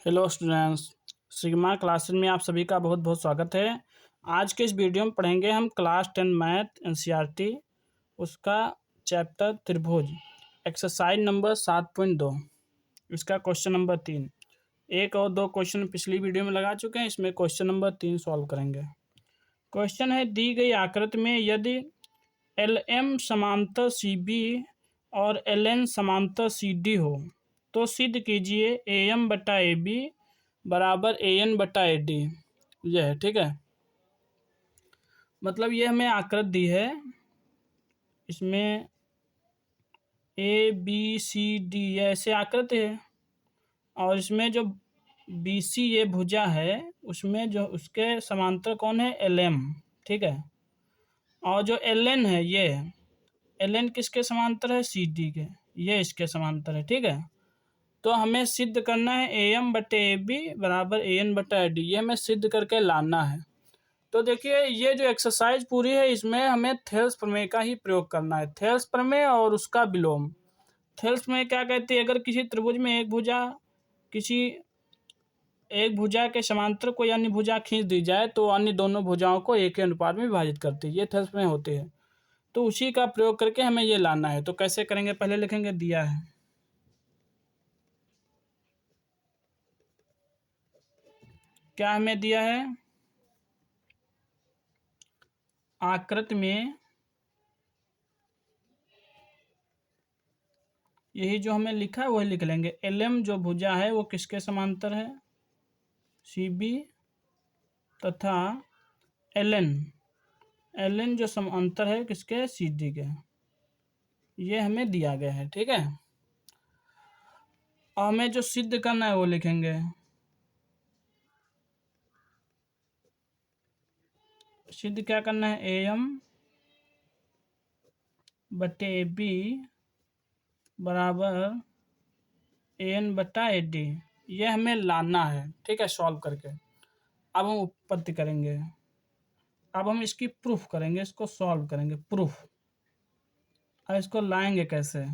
Hello students, sigma classes में आप सभी का बहुत बहुत स्वागत है। आज के इस वीडियो में पढ़ेंगे हम क्लास 10 मैथ एनसीईआरटी उसका चैप्टर त्रिभुज एक्सरसाइज नंबर 7.2। इसका क्वेश्चन नंबर 3। एक और दो क्वेश्चन पिछली वीडियो में लगा चुके हैं, इसमें क्वेश्चन नंबर 3 सॉल्व करेंगे। क्वेश्चन है, दी गई आकृति में यदि LM समांतर CB और LN समांतर CD हो तो सिद्ध कीजिए AM बटा AB बराबर AN बटा AD। यह है, ठीक है। मतलब ये हमें आकृति दी है, इसमें ABCD ये ऐसे आकृति है और इसमें जो BC ये भुजा है उसमें जो उसके समांतर कौन है, LM, ठीक है। और जो LN है ये LN किसके समांतर है, CD के, ये इसके समांतर है, ठीक है। तो हमें सिद्ध करना है AM बटे AB बराबर AN बटा AD, ये हमें सिद्ध करके लाना है। तो देखिए ये जो एक्सरसाइज पूरी है इसमें हमें थेल्स प्रमेय का ही प्रयोग करना है, थेल्स प्रमेय और उसका विलोम। थेल्स प्रमेय क्या कहती है, अगर किसी त्रिभुज में एक भुजा के समांतर कोई अन्य भुजा खींच दी जाए तो अन्य दोनों भुजाओं को एक ही अनुपात में विभाजित करती है, ये थेल्स प्रमेय होती है। तो उसी का प्रयोग करके हमें ये लाना है। तो कैसे करेंगे, पहले लिखेंगे, दिया है क्या हमें दिया है, आकृति में यही जो हमें लिखा है वही लिख लेंगे। LM जो भुजा है वो किसके समांतर है, CB, तथा LN जो समांतर है किसके, CD के। ये हमें दिया गया है, ठीक है। और हमें जो सिद्ध करना है वो लिखेंगे, सिद्ध क्या करना है, AM बटे AB बराबर AN बटा AD, ये हमें लाना है, ठीक है, सॉल्व करके। अब हम उत्पत्ति करेंगे, अब हम इसकी प्रूफ करेंगे, इसको सॉल्व करेंगे, प्रूफ। अब इसको लाएंगे कैसे,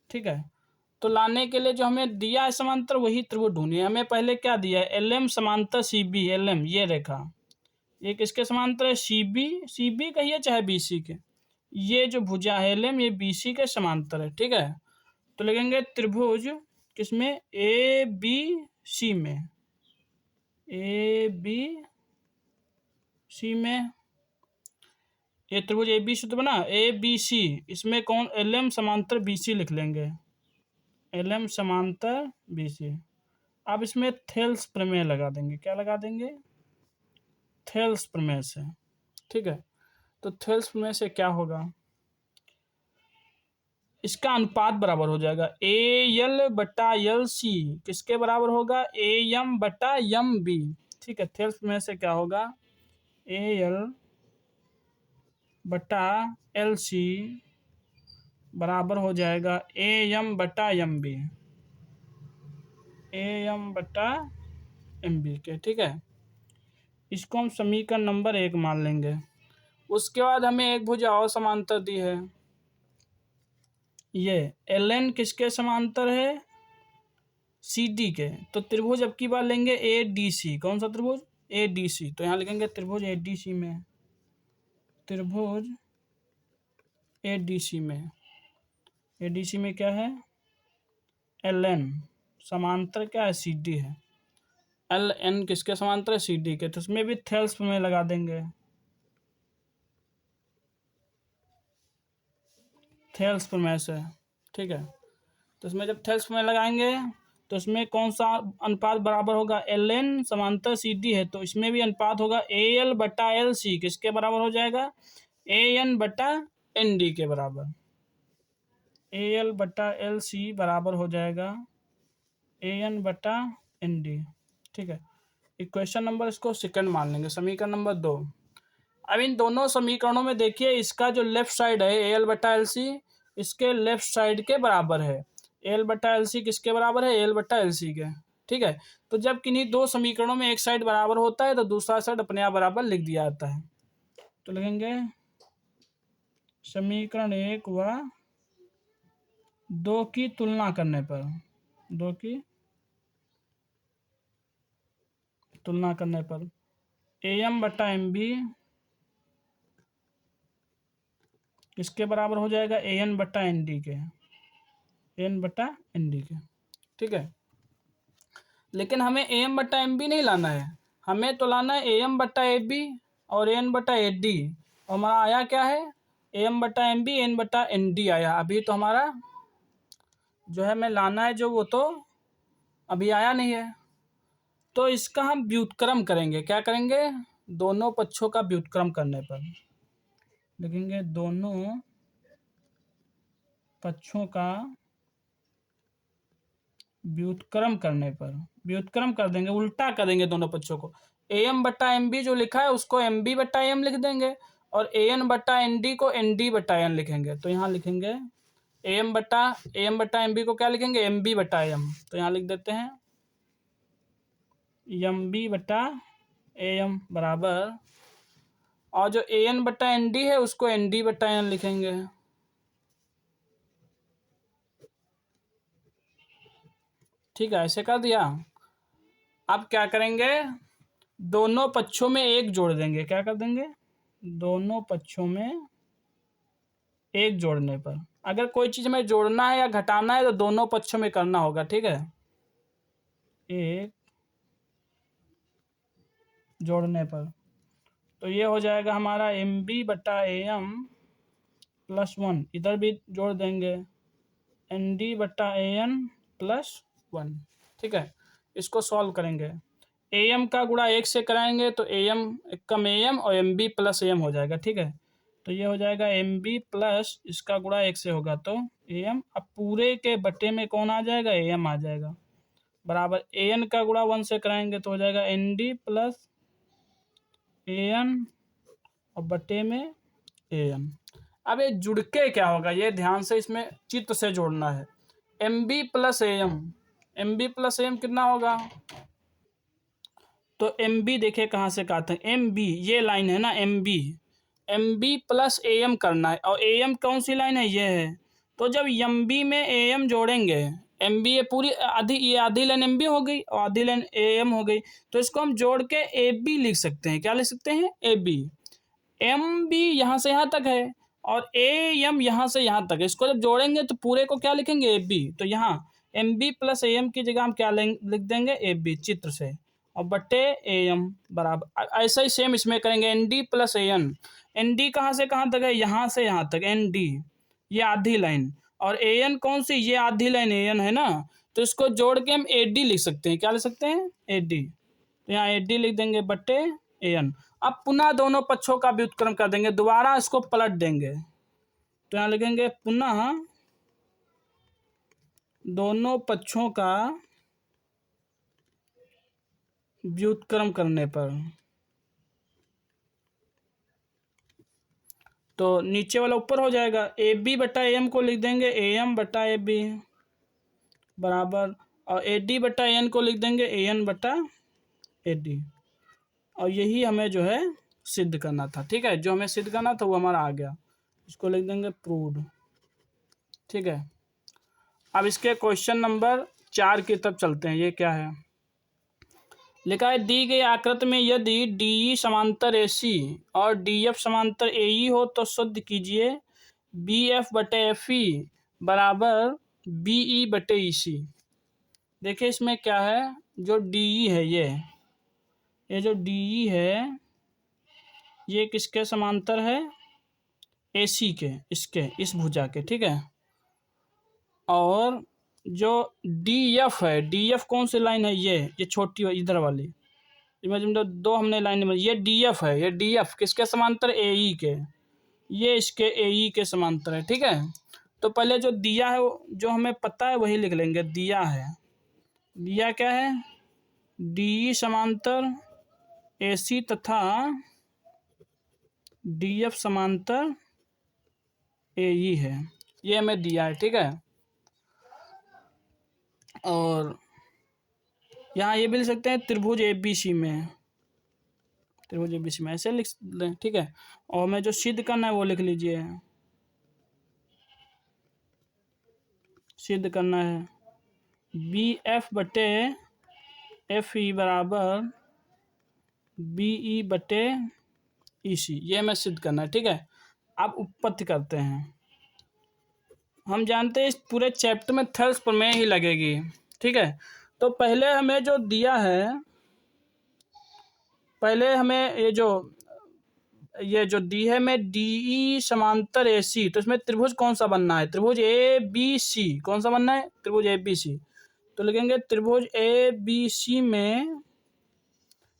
ठीक है। तो लाने के लिए जो हमें दिया है समांतर वही त्रिभुज ढूंढिए। हमें पहले क्या दिया है, LM समांतर CB, LM ये रेखा ये किसके समांतर है, CB कहिए चाहे BC के, ये जो भुजा है LM ये BC के समांतर है, ठीक है। तो लिखेंगे त्रिभुज किसमें, ABC में, ABC में, ये त्रिभुज ABC तो बना, ABC, इसमें कौन, LM समांतर BC लिख लेंगे, LM समांतर BC। अब इसमें थेल्स प्रमेय लगा देंगे, क्या लगा देंगे, थेल्स प्रमेय से, ठीक है। तो थेल्स प्रमेय से क्या होगा, इसका अनुपात बराबर हो जाएगा AL बटा LC, किसके बराबर होगा, AM बटा MB, ठीक है। थेल्स प्रमेय से क्या होगा, AL बटा LC बराबर हो जाएगा AM बटा MB, AM बटा MB के, ठीक है। इसको हम समीकरण नंबर 1 मान लेंगे। उसके बाद हमें एक भुजा और समांतर दी है, ये LN किसके समांतर है, CD के। तो त्रिभुज अब की बार लेंगे ADC, कौन सा त्रिभुज, ADC। तो यहाँ लिखेंगे त्रिभुज ADC में, त्रिभुज ADC में, ADC में क्या है, LN समांतर क्या है, CD है, LN किसके समांतर है, CD के। तो उसमें भी थेल्स प्रमेय लगा देंगे, थेल्स प्रमेय से, ठीक है। तो इसमें जब थेल्स प्रमेय लगाएंगे तो इसमें कौन सा अनुपात बराबर होगा, LN समांतर CD है तो इसमें भी अनुपात होगा AL बटा LC, किसके बराबर हो जाएगा, AN बटा ND के बराबर, AL बटा LC बराबर हो जाएगा AN बटा ND, ठीक है। इक्वेशन नंबर इसको सेकंड मान लेंगे, समीकरण नंबर 2। अब इन दोनों समीकरणों में देखिए इसका जो लेफ्ट साइड है AL बटा LC इसके लेफ्ट साइड के बराबर है, AL बटा LC किसके बराबर है, AL बटा LC के, ठीक है। तो जब किन्हीं दो समीकरणों में एक साइड बराबर होता है तो दूसरा साइड अपने आप बराबर लिख दिया जाता है। तो लिखेंगे समीकरण 1 व 2 की तुलना करने पर, 2 की तुलना करने पर AM बटा MB किसके बराबर हो जाएगा, AN बटा ND के, AN बटा ND के। ठीक है, लेकिन हमें AM बटा MB नहीं लाना है, हमें तो लाना है AM बटा AB और AN बटा AD। और हमारा आया क्या है, AM बटा MB AN बटा ND आया। अभी तो हमारा जो है हमें लाना है जो, वो तो अभी आया नहीं है। तो इसका हम व्युत्क्रम करेंगे। क्या करेंगे, दोनों पक्षों का व्युत्क्रम करने पर लिखेंगे, दोनों पक्षों का व्युत्क्रम करने पर, व्युत्क्रम कर देंगे, उल्टा कर देंगे दोनों पक्षों को। AM बटा MB जो लिखा है उसको MB बटा AM लिख देंगे, और AN बटा ND को ND बटा AN लिखेंगे। तो यहाँ लिखेंगे AM बटा MB को क्या लिखेंगे, MB बटा AM। तो यहाँ लिख देते हैं MB बटा AM बराबर, और जो AN बटा ND है उसको ND बटा AN लिखेंगे। ठीक है, ऐसे कर दिया। अब क्या करेंगे, दोनों पक्षों में एक जोड़ देंगे। क्या कर देंगे, दोनों पक्षों में एक जोड़ने पर, अगर कोई चीज में जोड़ना है या घटाना है तो दोनों पक्षों में करना होगा। ठीक है, एक जोड़ने पर, तो ये हो जाएगा हमारा MB बटा AM प्लस 1, इधर भी जोड़ देंगे ND बटा AN प्लस 1। ठीक है, इसको सॉल्व करेंगे। AM का गुणा 1 से कराएंगे तो AM कम AM और MB प्लस AM हो जाएगा। ठीक है, तो ये हो जाएगा MB प्लस इसका गुणा 1 से होगा तो AM। अब पूरे के बटे में कौन आ जाएगा, AM आ जाएगा, बराबर AN का गुणा 1 से कराएंगे तो हो जाएगा ND प्लस AN और बटे में AM। अब ये जुड़ के क्या होगा, ये ध्यान से इसमें चित्र से जोड़ना है। MB plus AM, MB plus AM कितना होगा, तो MB देखिए कहाँ से काटते हैं, MB ये लाइन है ना, MB प्लस AM करना है, और AM कौन सी लाइन है, ये है। तो जब MB में AM जोड़ेंगे, MB ये पूरी आधी, ये आधी लाइन MB हो गई और आधी लाइन AM हो गई, तो इसको हम जोड़ के AB लिख सकते हैं। क्या लिख सकते हैं, AB। MB यहाँ से यहाँ तक है और AM यहाँ से यहाँ तक है, इसको जब जोड़ेंगे तो पूरे को क्या लिखेंगे, AB। तो यहाँ MB प्लस AM की जगह हम क्या लिख देंगे, AB चित्र से, और बटे AM बराबर। ऐसा ही सेम इसमें करेंगे, ND प्लस AN। ND कहाँ से कहाँ तक है, यहाँ से यहाँ तक ND, ये आधी लाइन, और AN कौन सी, ये आधी लाइन AN है ना, तो इसको जोड़ के हम AD लिख सकते हैं। क्या लिख सकते हैं, AD। तो यहाँ AD लिख देंगे बटे AN। अब पुनः दोनों पक्षों का व्युत्क्रम कर देंगे, दोबारा इसको पलट देंगे, तो यहाँ लिखेंगे पुनः दोनों पक्षों का व्युत्क्रम करने पर, तो नीचे वाला ऊपर हो जाएगा, AB बटा AM को लिख देंगे AM बटा AB बराबर, और AD बटा AN को लिख देंगे AN बटा AD। और यही हमें जो है सिद्ध करना था। ठीक है, जो हमें सिद्ध करना था वो हमारा आ गया, इसको लिख देंगे प्रूव्ड। ठीक है, अब इसके क्वेश्चन नंबर 4 की तरफ चलते हैं। ये क्या है, लिखा है दी गई आकृति में यदि DE समांतर AC और DF समांतर AE हो तो सिद्ध कीजिए BF बटे FE बराबर BE बटे EC। देखिए इसमें क्या है, जो DE है ये जो DE है ये किसके समांतर है, AC के, इसके, इस भुजा के। ठीक है, और जो DF है, DF कौन सी लाइन है, ये छोटी इधर वाली, दो हमने लाइन में, ये DF है, ये DF किसके समांतर, AE के, ये इसके AE के समांतर है। ठीक है, तो पहले जो दिया है जो हमें पता है वही लिख लेंगे। दिया है, दिया क्या है, DE समांतर AC तथा DF समांतर AE है, ये हमें दिया है। ठीक है, और यहाँ ये भी लिख सकते हैं त्रिभुज ABC में, त्रिभुज ABC में ऐसे लिख लें। ठीक है, और हमें जो सिद्ध करना है वो लिख लीजिए, सिद्ध करना है BF बटे FE बराबर बी ई बटे ई सी, ये हमें सिद्ध करना है। ठीक है, अब उत्पत्ति करते हैं। हम जानते हैं इस पूरे चैप्टर में थेल्स प्रमेय ही लगेगी। ठीक है, तो पहले हमें जो दिया है, पहले हमें ये जो दी है में डी ई समांतर ए सी, तो इसमें त्रिभुज कौन सा बनना है? त्रिभुज ए बी सी। कौन सा बनना है? त्रिभुज ए बी सी। तो लिखेंगे त्रिभुज ए बी सी में,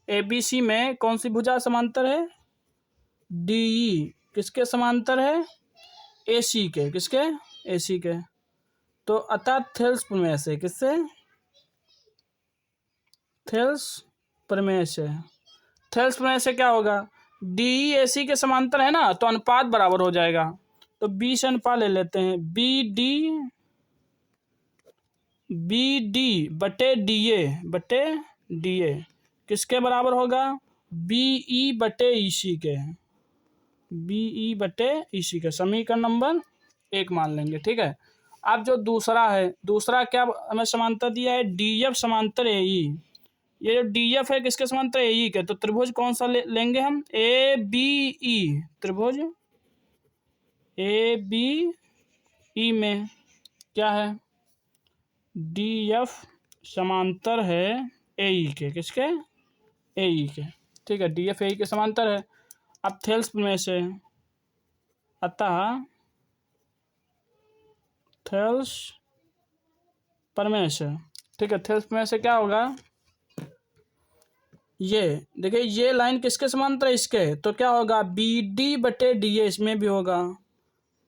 ए बी सी में कौन सी भुजा समांतर है? डी ई किसके समांतर है? ए सी के। किसके? ए सी के। तो अतः थेल्स प्रमेय से, किससे? थेल्स प्रमेय से। थेल्स प्रमेय से क्या होगा? डी ई ए सी के समांतर है ना, तो अनुपात बराबर हो जाएगा। तो बी से अनुपात ले लेते हैं, बी डी बटे डी ए किसके बराबर होगा? बी ई बटे ई सी के। बी ई बटे ई सी के समीकरण नंबर 1 मान लेंगे। ठीक है, अब जो दूसरा है, दूसरा क्या हमें समांतर दिया है? डी एफ समांतर ए ई। ये जो डी एफ है किसके समांतर? ए ई के। तो त्रिभुज कौन सा लेंगे हम? A B E. त्रिभुज ए बी ई में क्या है? डी एफ समांतर है ए ई के। किसके? ए ई के। ठीक है, डी एफ ए ई के समांतर है। अब थेल्स प्रमेय से, अतः थेल्स प्रमेय से, ठीक है, थेल्स प्रमेय से क्या होगा? ये देखिए, ये लाइन किसके समांतर है? इसके। तो क्या होगा? बी डी बटे डी ए, इसमें भी होगा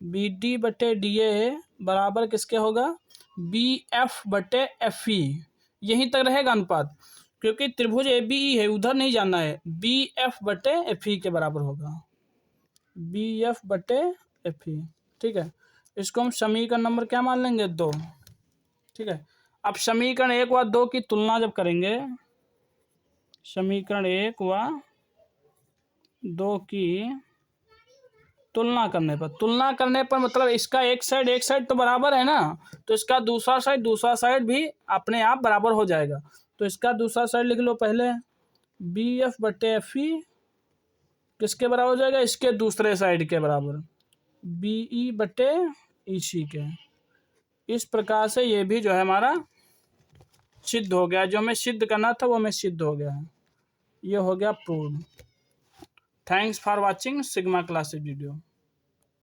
बी डी बटे डी ए बराबर किसके होगा? बी एफ बटे एफ ई। यहीं तक रहेगा अनुपात, क्योंकि त्रिभुज ए बी ई है, उधर नहीं जाना है। बी एफ बटे एफ ई के बराबर होगा, बी एफ बटे एफ ई। ठीक है, इसको हम समीकरण नंबर क्या मान लेंगे? 2। ठीक है, अब समीकरण 1 व 2 की तुलना जब करेंगे, समीकरण 1 व 2 की तुलना करने पर मतलब इसका एक साइड तो बराबर है ना, तो इसका दूसरा साइड भी अपने आप बराबर हो जाएगा। तो इसका दूसरा साइड लिख लो पहले, बी एफ बटे एफ ई किसके बराबर हो जाएगा? इसके दूसरे साइड के बराबर, बी ई बटे ई सी के। इस प्रकार से ये भी जो है हमारा सिद्ध हो गया। जो हमें सिद्ध करना था वो हमें सिद्ध हो गया है। ये हो गया prove. Thanks for watching sigma classes video.